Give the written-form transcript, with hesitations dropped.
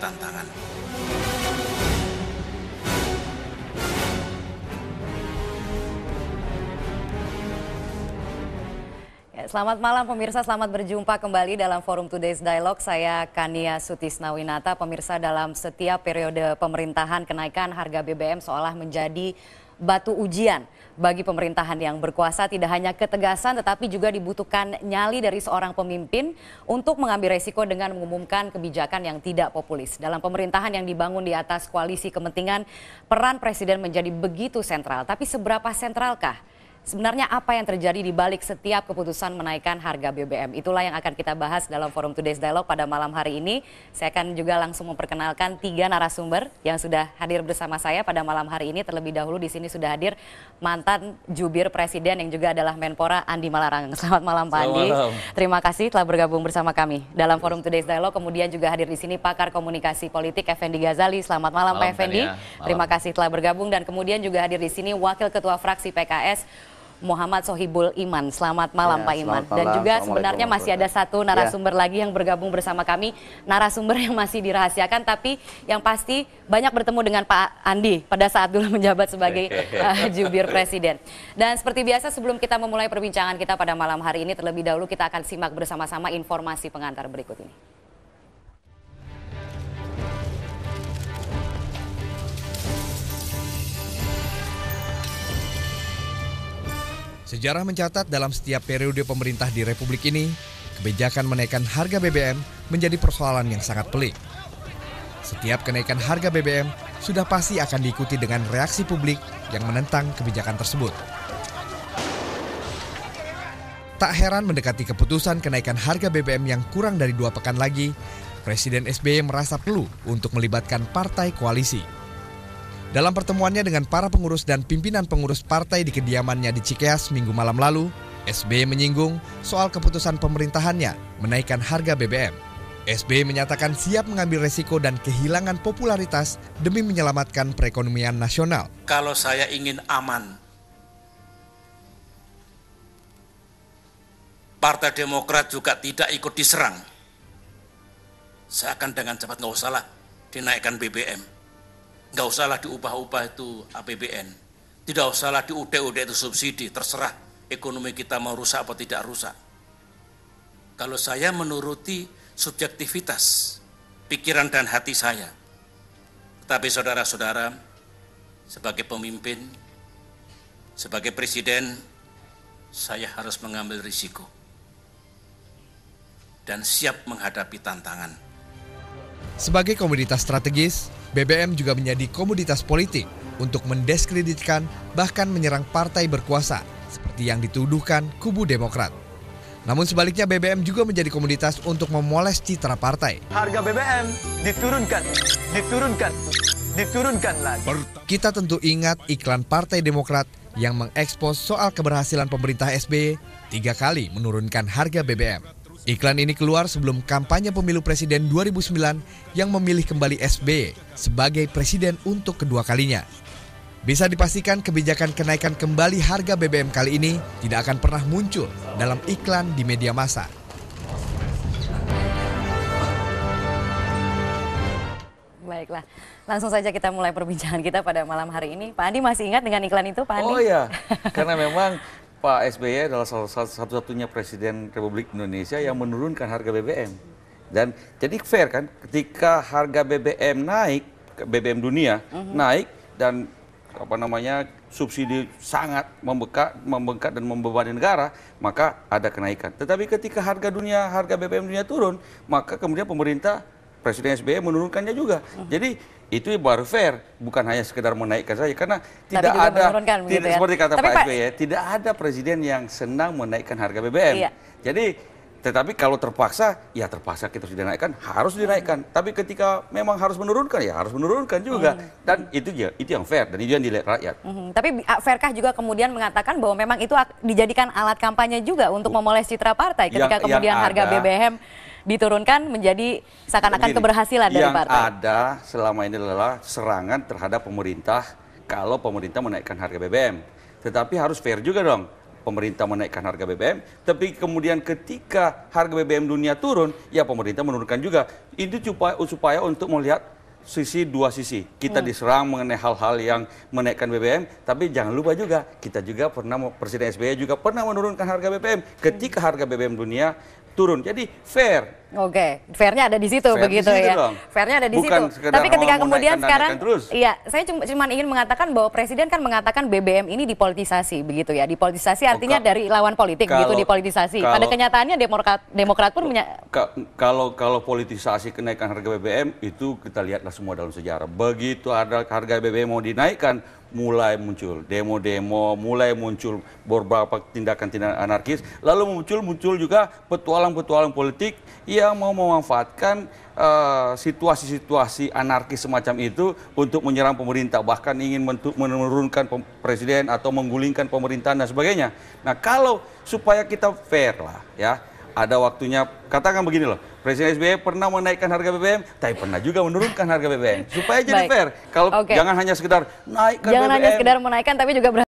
tantangan. Selamat malam pemirsa, selamat berjumpa kembali dalam Forum Today's Dialogue. Saya Kania Sutisnawinata. Pemirsa, dalam setiap periode pemerintahan, kenaikan harga BBM seolah menjadi batu ujian bagi pemerintahan yang berkuasa. Tidak hanya ketegasan tetapi juga dibutuhkan nyali dari seorang pemimpin untuk mengambil resiko dengan mengumumkan kebijakan yang tidak populis. Dalam pemerintahan yang dibangun di atas koalisi kepentingan, peran presiden menjadi begitu sentral. Tapi seberapa sentralkah sebenarnya apa yang terjadi di balik setiap keputusan menaikkan harga BBM? Itulah yang akan kita bahas dalam Forum Today's Dialogue pada malam hari ini. Saya akan juga langsung memperkenalkan 3 narasumber yang sudah hadir bersama saya pada malam hari ini. Terlebih dahulu di sini sudah hadir mantan jubir presiden yang juga adalah Menpora Andi Malarangeng. Selamat malam Pak Andi. Terima kasih telah bergabung bersama kami dalam Forum Today's Dialogue. Kemudian juga hadir di sini pakar komunikasi politik Effendi Ghazali. Selamat malam Pak Effendi. Terima kasih telah bergabung. Dan kemudian juga hadir di sini Wakil Ketua Fraksi PKS Muhammad Sohibul Iman. Selamat malam Pak Iman. Dan juga sebenarnya masih ada satu narasumber lagi yang bergabung bersama kami. Narasumber yang masih dirahasiakan tapi yang pasti banyak bertemu dengan Pak Andi pada saat dulu menjabat sebagai jubir presiden. Dan seperti biasa sebelum kita memulai perbincangan kita pada malam hari ini, terlebih dahulu kita akan simak bersama-sama informasi pengantar berikut ini. Sejarah mencatat dalam setiap periode pemerintah di Republik ini, kebijakan menaikkan harga BBM menjadi persoalan yang sangat pelik. Setiap kenaikan harga BBM sudah pasti akan diikuti dengan reaksi publik yang menentang kebijakan tersebut. Tak heran mendekati keputusan kenaikan harga BBM yang kurang dari 2 pekan lagi, Presiden SBY merasa perlu untuk melibatkan partai koalisi. Dalam pertemuannya dengan para pengurus dan pimpinan pengurus partai di kediamannya di Cikeas Minggu malam lalu, SBY menyinggung soal keputusan pemerintahannya menaikkan harga BBM. SBY menyatakan siap mengambil resiko dan kehilangan popularitas demi menyelamatkan perekonomian nasional. Kalau saya ingin aman, Partai Demokrat juga tidak ikut diserang, saya akan dengan cepat nggak usahlah dinaikkan BBM. Nggak usahlah diubah-ubah itu APBN, tidak usahlah diude-ude itu subsidi, terserah ekonomi kita mau rusak atau tidak rusak. Kalau saya menuruti subjektivitas, pikiran dan hati saya. Tetapi saudara-saudara, sebagai pemimpin, sebagai presiden, saya harus mengambil risiko dan siap menghadapi tantangan. Sebagai komoditas strategis, BBM juga menjadi komoditas politik untuk mendiskreditkan bahkan menyerang partai berkuasa seperti yang dituduhkan kubu Demokrat. Namun sebaliknya BBM juga menjadi komoditas untuk memoles citra partai. Harga BBM diturunkan lagi. Kita tentu ingat iklan Partai Demokrat yang mengekspos soal keberhasilan pemerintah SBY 3 kali menurunkan harga BBM. Iklan ini keluar sebelum kampanye pemilu presiden 2009 yang memilih kembali SBY sebagai presiden untuk kedua kalinya. Bisa dipastikan kebijakan kenaikan kembali harga BBM kali ini tidak akan pernah muncul dalam iklan di media massa. Baiklah, langsung saja kita mulai perbincangan kita pada malam hari ini. Pak Andi masih ingat dengan iklan itu Pak Andi? Oh iya, karena memang Pak SBY adalah satu-satunya presiden Republik Indonesia yang menurunkan harga BBM. Dan jadi fair kan, ketika harga BBM naik, BBM dunia naik dan subsidi sangat membengkak dan membebani negara, maka ada kenaikan. Tetapi ketika harga BBM dunia turun, maka kemudian pemerintah Presiden SBY menurunkannya juga. Jadi itu baru fair, bukan hanya sekedar menaikkan saja, karena tidak ada, seperti kata Pak SBY, tidak ada presiden yang senang menaikkan harga BBM. Iya. Jadi, tetapi kalau terpaksa, ya terpaksa kita sudah dinaikkan, harus dinaikkan. Tapi ketika memang harus menurunkan, ya harus menurunkan juga. Dan itu yang fair, dan itu yang dilihat rakyat. Tapi fairkah juga kemudian mengatakan bahwa memang itu dijadikan alat kampanye juga untuk memoles citra partai ketika kemudian harga BBM diturunkan menjadi seakan-akan keberhasilan dari partai. Yang ada selama ini adalah serangan terhadap pemerintah kalau pemerintah menaikkan harga BBM. Tetapi harus fair juga dong. pemerintah menaikkan harga BBM, tapi kemudian ketika harga BBM dunia turun, ya pemerintah menurunkan juga. Itu supaya untuk melihat dua sisi. Kita diserang mengenai hal-hal yang menaikkan BBM, tapi jangan lupa juga, kita juga Presiden SBY juga pernah menurunkan harga BBM ketika harga BBM dunia turun. Jadi fair. Oke, fairnya ada di situ begitu ya. Fairnya ada di Bukan situ. Tapi ketika kemudian sekarang, terus. iya, saya cuma ingin mengatakan bahwa Presiden kan mengatakan BBM ini dipolitisasi begitu ya. Dipolitisasi artinya dari lawan politik begitu dipolitisasi. Pada kenyataannya Demokrat pun kalau politisasi kenaikan harga BBM itu kita lihatlah semua dalam sejarah. Begitu ada harga BBM mau dinaikkan, mulai muncul demo-demo, mulai muncul beberapa tindakan-tindakan anarkis, lalu muncul juga petualang-petualang politik yang mau memanfaatkan situasi-situasi anarkis semacam itu untuk menyerang pemerintah, bahkan ingin menurunkan presiden atau menggulingkan pemerintahan dan sebagainya. Nah, kalau supaya kita fair lah ya, ada waktunya, katakan begini loh, Presiden SBY pernah menaikkan harga BBM, tapi pernah juga menurunkan harga BBM. Supaya jadi fair, kalau jangan hanya sekedar naikkan BBM. Jangan hanya sekedar menaikkan, tapi juga